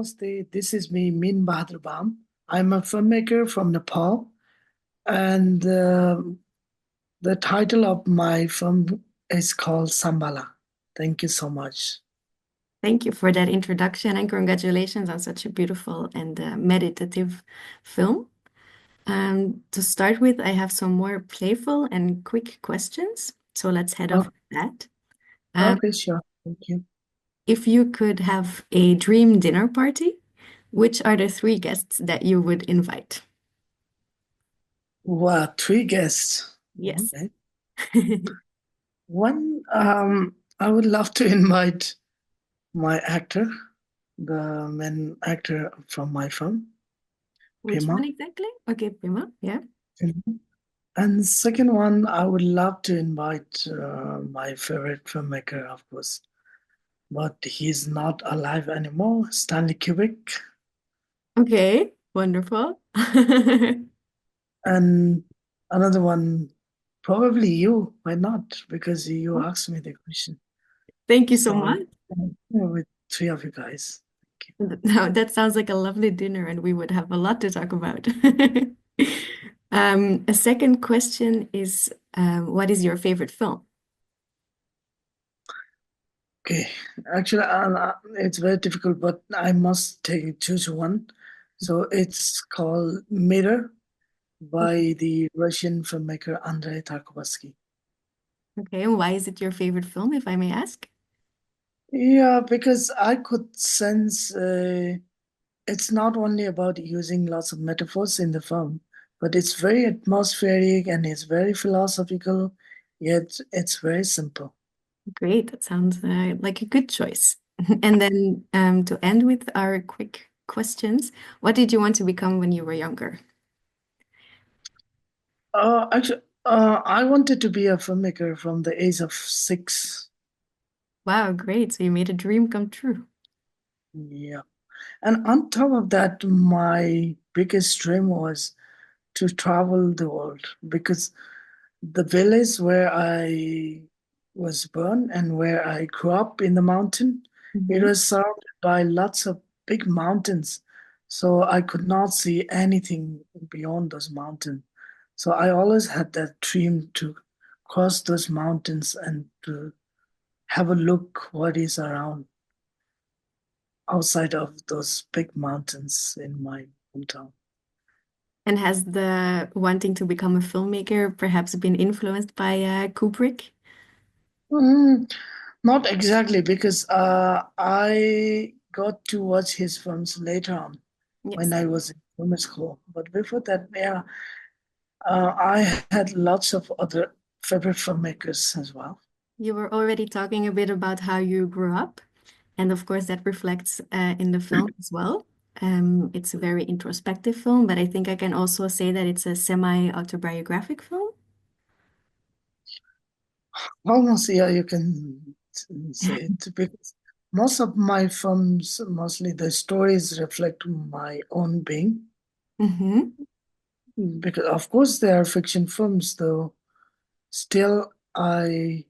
Namaste. This is me, Min Bahadur Bham. I'm a filmmaker from Nepal, and the title of my film is called Shambhala. Thank you so much. Thank you for that introduction and congratulations on such a beautiful and meditative film. To start with, I have some more playful and quick questions. So let's head off Oh, with that. Um, okay, sure. Thank you. if you could have a dream dinner party, which are the three guests that you would invite? Wow, three guests. Yes. Okay. One, I would love to invite my actor, the main actor from my film, Which one Pema. exactly? Okay, Pema. Yeah. Mhm. And second one, I would love to invite my favorite filmmaker, of course, but he's not alive anymore, Stanley Kubrick. Okay, wonderful. And another one, probably you. Why not? Because you asked me the question. Thank you so So much. with three of you guys. Thank No, that sounds like a lovely dinner, and we would have a lot to talk about. A second question is, what is your favorite film? you. Okay, actually, it's very difficult, but I must choose one. So it's called Mirror by the Russian filmmaker Andrei Tarkovsky. Okay, and why is it your favorite film, if I may ask? Yeah, because I could sense it's not only about using lots of metaphors in the film, but it's very atmospheric and it's very philosophical, yet it's very simple. Great, that sounds like a good choice. And then to end with our quick questions, what did you want to become when you were younger? I wanted to be a filmmaker from the age of 6. Wow, great. So you made a dream come true. Yeah. And on top of that, my biggest dream was to travel the world because the village where I was born and where I grew up in the mountain, it Mhm. was surrounded by lots of big mountains. So I could not see anything beyond those mountains. So I always had that dream to cross those mountains and to have a look what is around outside of those big mountains in my hometown. And has the wanting to become a filmmaker perhaps been influenced by Kubrick? Mm, Not exactly, because I got to watch his films later on when Yes. I was in film school. But before that, yeah, I had lots of other favorite filmmakers as well. You were already talking a bit about how you grew up, and of course that reflects in the film as well. It's a very introspective film, but I think I can also say that it's a semi-autobiographic film. Almost, yeah, you can say it because most of my films, mostly the stories reflect my own being. Hmm. Because of course they are fiction films, though. Still, I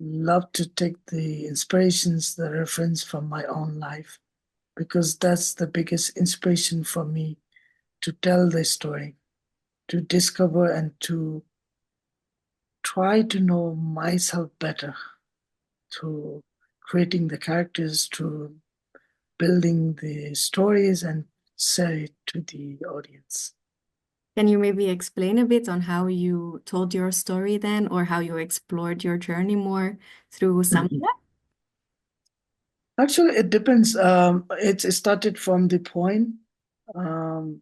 love to take the inspirations, the reference from my own life, because that's the biggest inspiration for me to tell the story, to discover and to try to know myself better through creating the characters, through building the stories and share it to the audience. Can you maybe explain a bit on how you told your story then, or how you explored your journey more through some? Actually, it depends. It started from the point um,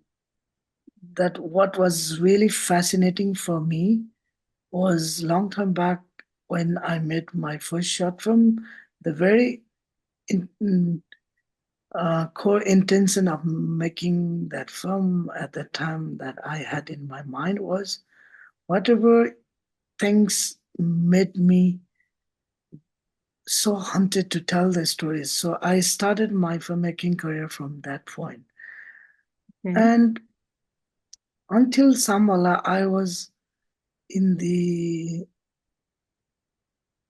that what was really fascinating for me was long time back when I made my first short film. The very in, core intention of making that film at the time that I had in my mind was whatever things made me so hunted to tell the stories. So I started my filmmaking career from that point. Okay. And until Samala, I was in the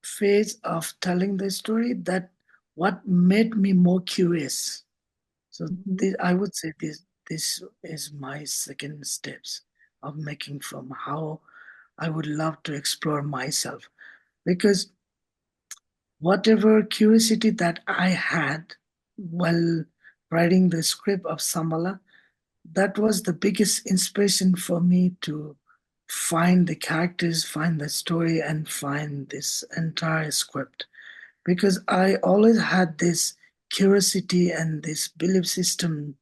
phase of telling the story that what made me more curious. So Mhm. this, I would say this is my second steps of making film, how I would love to explore myself. Because whatever curiosity that I had while writing the script of Shambhala, that was the biggest inspiration for me to find the characters, find the story, and find this entire script. Because I always had this curiosity and this belief system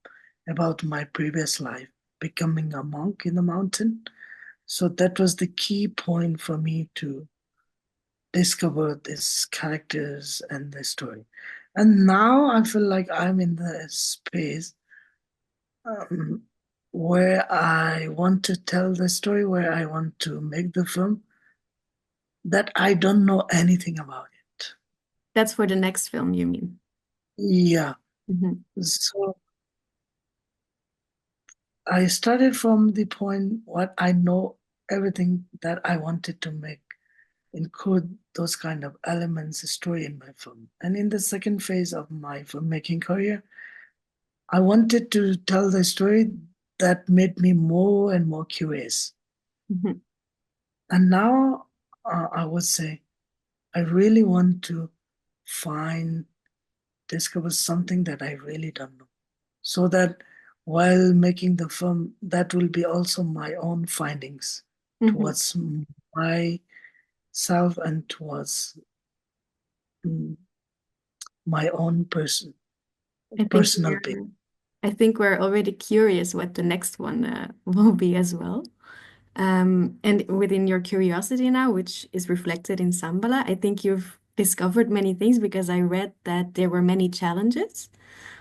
about my previous life, becoming a monk in the mountain. So that was the key point for me to discover these characters and the story. And now I feel like I'm in the space um, where I want to tell the story, where I want to make the film that I don't know anything about it. That's for the next film, you mean? Yeah. Mhm. So I started from the point what I know everything that I wanted to make, include those kind of elements, story in my film. And in the second phase of my filmmaking career, I wanted to tell the story that made me more and more curious. Mhm. And now I would say I really want to find, discover something that I really don't know. So that while making the film, that will be also my own findings Mhm. towards myself and towards mm, my own I think personal bit. we're I think we're already curious what the next one will be as well. And within your curiosity now, which is reflected in Sambala, I think you've discovered many things because I read that there were many challenges.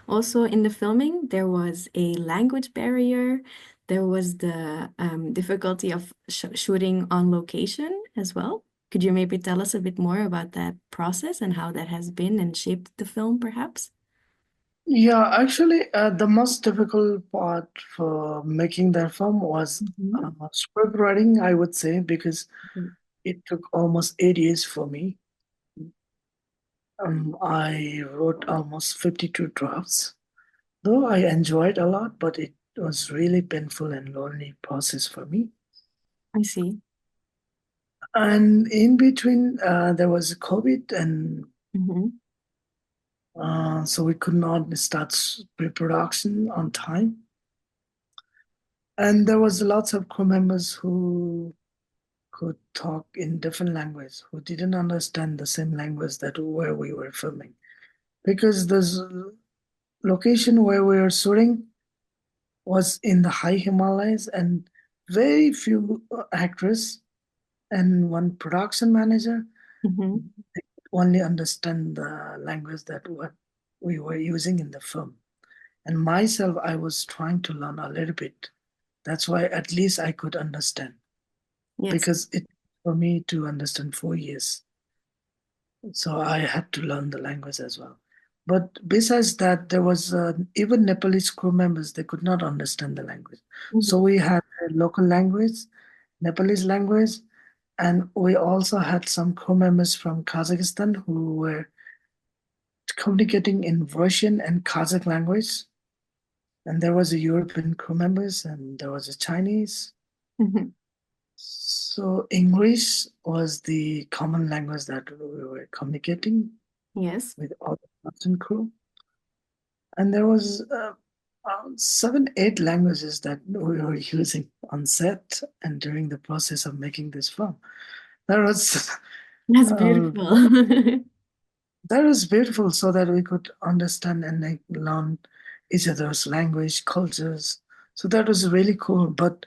Also, in the filming, there was a language barrier. There was the difficulty of shooting on location as well. Could you maybe tell us a bit more about that process and how that has been and shaped the film, perhaps? Yeah, actually, the most difficult part for making that film was Mhm. script writing, I would say, because Mhm. it took almost 8 years for me. I wrote almost 52 drafts, though I enjoyed a lot, but it was really painful and lonely process for me. I see. And in between, there was COVID, and Hmm. so we could not start pre-production on time. And there was lots of crew members who could talk in different language, who didn't understand the same language that where we were filming. Because this location where we were shooting was in the high Himalayas, and very few actors and one production manager Hmm. only understand the language that what we were using in the film. And myself, I was trying to learn a little bit. That's why at least I could understand, Yes. because it for me to understand 4 years. So I had to learn the language as well. But besides that, there was even Nepalese crew members, they could not understand the language. Mhm. So we had a local language, Nepalese language, and we also had some crew members from Kazakhstan who were communicating in Russian and Kazakh language. And there was a European crew members, and there was a Chinese. Mhm. So English was the common language that we were communicating Yes. with all the cast and crew. And there was 7, 8 languages that we were using on set and during the process of making this film. That was That's uh, beautiful. that was beautiful, so that we could understand and like, learn each other's language, cultures. So that was really cool. But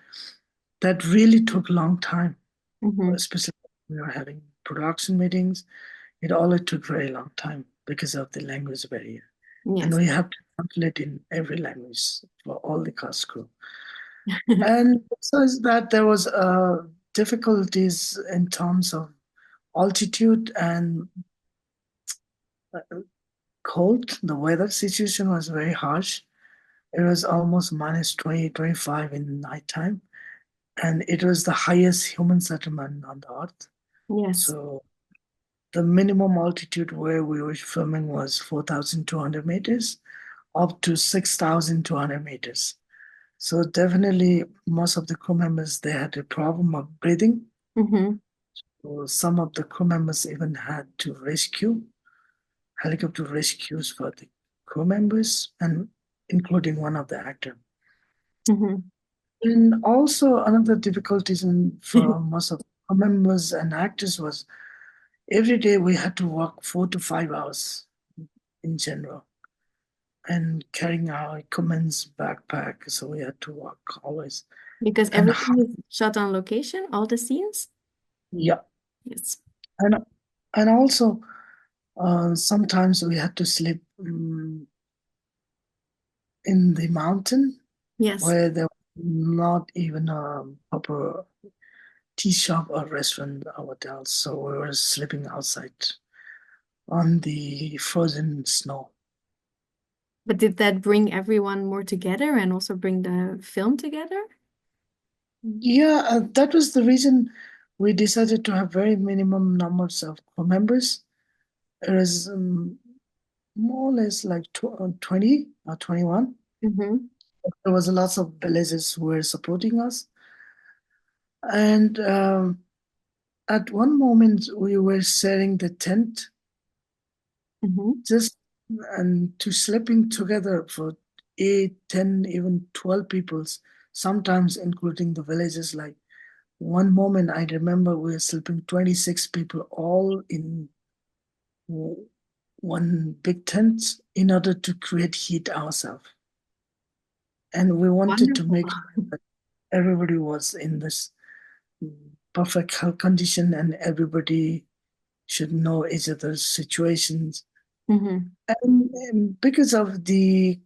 that really took a long time, Hmm. especially when we were having production meetings. It all took very long time because of the language barrier. And Yes. we have to translate in every language for all the cast crew. And besides that, there was difficulties in terms of altitude and cold. The weather situation was very harsh. It was almost minus 20, 25 in the nighttime. And it was the highest human settlement on the earth. Yes. So the minimum altitude where we were filming was 4,200 meters. up to 6,200 meters. So definitely most of the crew members, they had a problem of breathing. Mm-hmm. So some of the crew members even had to rescue, helicopter rescues for the crew members and including one of the actor. Mm-hmm. And also another difficulties for most of the crew members and actors was every day we had to walk 4 to 5 hours in general and carrying our equipment's backpack. So we had to walk always. Because And everything is shot on location, all the scenes? yeah, Yes. and also sometimes we had to sleep in the mountain Yes. where there was not even a proper tea shop or restaurant or hotel. So we were sleeping outside on the frozen snow. But did that bring everyone more together and also bring the film together? Yeah, that was the reason we decided to have very minimum numbers of crew members. It was more or less like 20 or 21. Mm-hmm. There was lots of villages who were supporting us. And at one moment, we were sharing the tent Mm-hmm. just and to sleeping together for 8, 10, even 12 peoples, sometimes including the villages. Like one moment, I remember we were sleeping 26 people all in one big tent in order to create heat ourselves. And we wanted to Wonderful. make sure that everybody was in this perfect health condition and everybody should know each other's situations. Mm-hmm. And because of the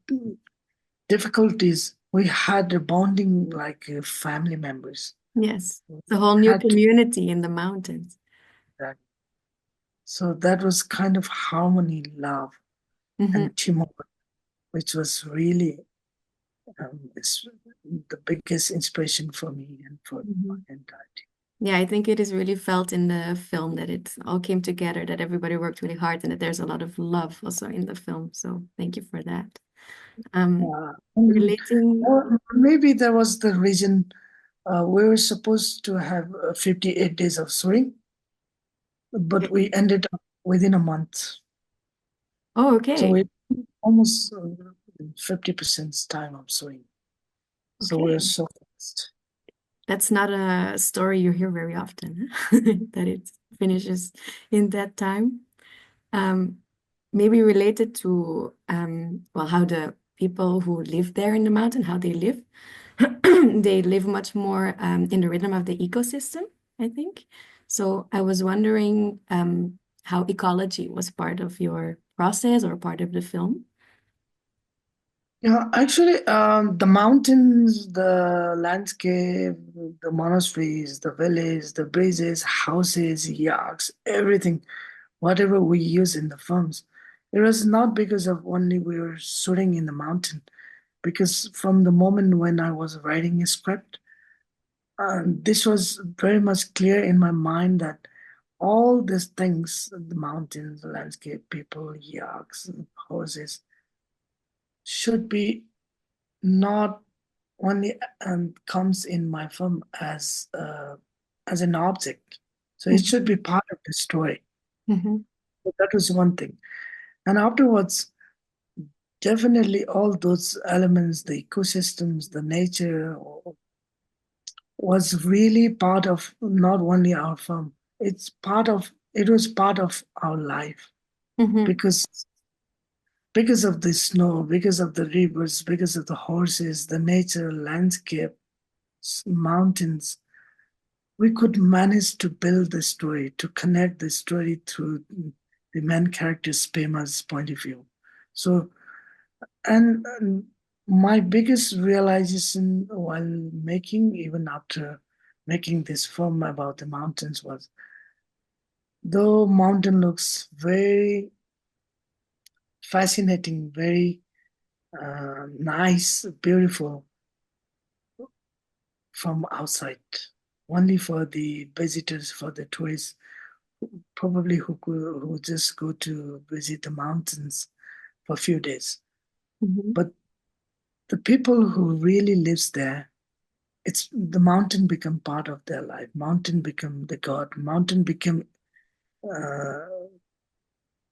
difficulties, we had a bonding like family members. Yes. We The whole new had to community in the mountains. that. So that was kind of harmony, love, Mm-hmm. and teamwork, which was really is the biggest inspiration for me and for Mm-hmm. my entire team. Yeah, I think it is really felt in the film that it all came together, that everybody worked really hard, and that there's a lot of love also in the film. So thank you for that. Um, And relating, maybe that was the reason we were supposed to have 58 days of sewing, but we ended up within a month. oh, So okay, we almost 50% time of sewing. So we're okay. so fast. That's not a story you hear very often, that it finishes in that time. Um, maybe related to well, how the people who live there in the mountain, how they live. They live much more in the rhythm of the ecosystem, I think. So I was wondering how ecology was part of your process or part of the film. Yeah, actually, the mountains, the landscape, the monasteries, the village, the bridges, houses, yaks, everything, whatever we use in the films, it was not because of only we were shooting in the mountain. Because from the moment when I was writing a script, this was very much clear in my mind that all these things, the mountains, the landscape, people, yaks, horses, should be not only comes in my film as an object. So it should Mhm. be part of the story. Mhm. So that was one thing. And afterwards, definitely all those elements, the ecosystems, the nature, was really part of not only our film. It was part of our life Mhm. because of the snow, because of the rivers, because of the horses, the nature, landscape, mountains, we could manage to build the story, to connect the story through the main character's Pema's point of view. So, and my biggest realization while making, even after making this film about the mountains, was though mountain looks very fascinating, very nice, beautiful from outside, only for the visitors, for the tourists probably who just go to visit the mountains for a few days. Mhm. But the people who really lives there, it's the mountain become part of their life. Mountain become the god. Mountain become uh,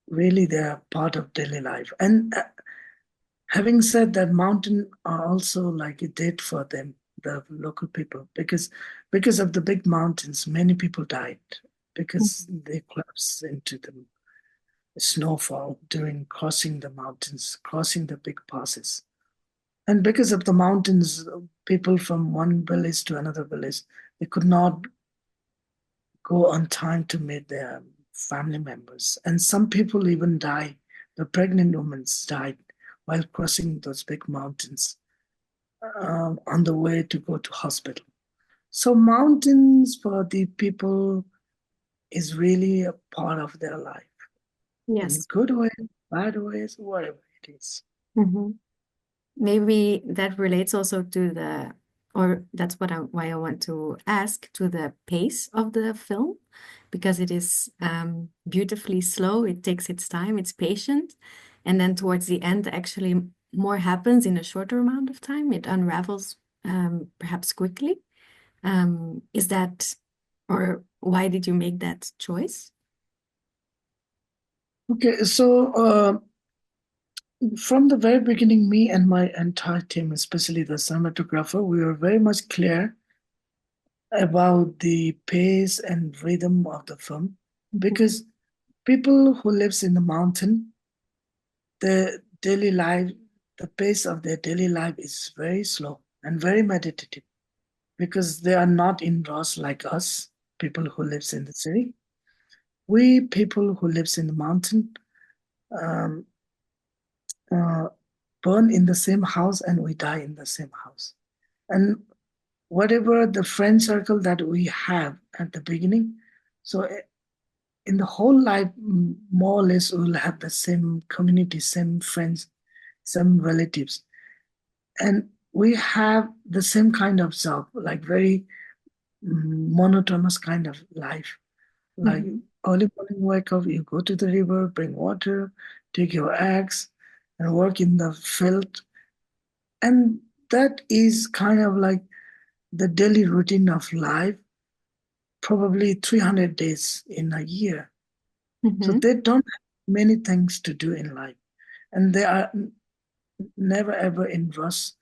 really they are part of daily life. And having said that, mountain are also like a date for them, the local people, because of the big mountains, many people died because they collapsed into the snowfall during crossing the mountains, crossing the big passes. And because of the mountains, people from one village to another village, they could not go on time to meet their family members. And some people even die. The pregnant women died while crossing those big mountains on the way to go to hospital. So mountains for the people is really a part of their life in Yes. good ways, bad ways, whatever it is. Mhm. Maybe that relates also to the, or that's why I want to ask to the pace of the film, because it is beautifully slow. It takes its time. It's patient, and then towards the end, actually more happens in a shorter amount of time. It unravels perhaps quickly. Is that, or why did you make that choice? Okay, so from the very beginning, me and my entire team, especially the cinematographer, we were very much clear about the pace and rhythm of the film because people who lives in the mountain, the daily life, the pace of their daily life is very slow and very meditative because they are not in rush like us, people who lives in the city. We people who lives in the mountain um, uh, born in the same house and we die in the same house. And whatever the friend circle that we have at the beginning, so in the whole life, more or less, we'll have the same community, same friends, some relatives. And we have the same kind of job, like very monotonous kind of life. Like Mhm. early morning wake up, you go to the river, bring water, take your eggs, and work in the field. And that is kind of like the daily routine of life, probably 300 days in a year. So Mhm. they don't have many things to do in life. And they are never ever in rush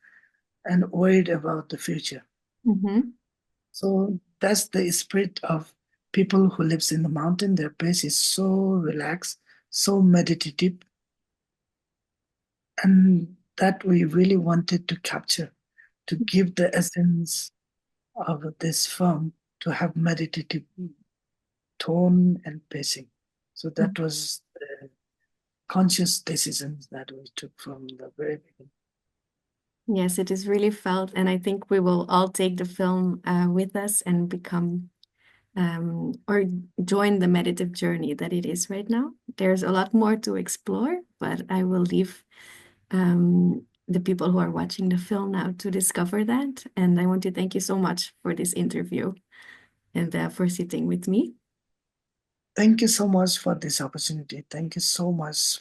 and worried about the future. Mhm. So that's the spirit of people who lives in the mountain. Their pace is so relaxed, so meditative, and that we really wanted to capture, to give the essence of this film to have meditative tone and pacing. So that was the conscious decisions that we took from the very beginning. Yes, it is really felt, and I think we will all take the film with us and become or join the meditative journey that it is right now. There's a lot more to explore, but I will leave the people who are watching the film now to discover that. And I want to thank you so much for this interview and for sitting with me. Thank you so much for this opportunity. Thank you so much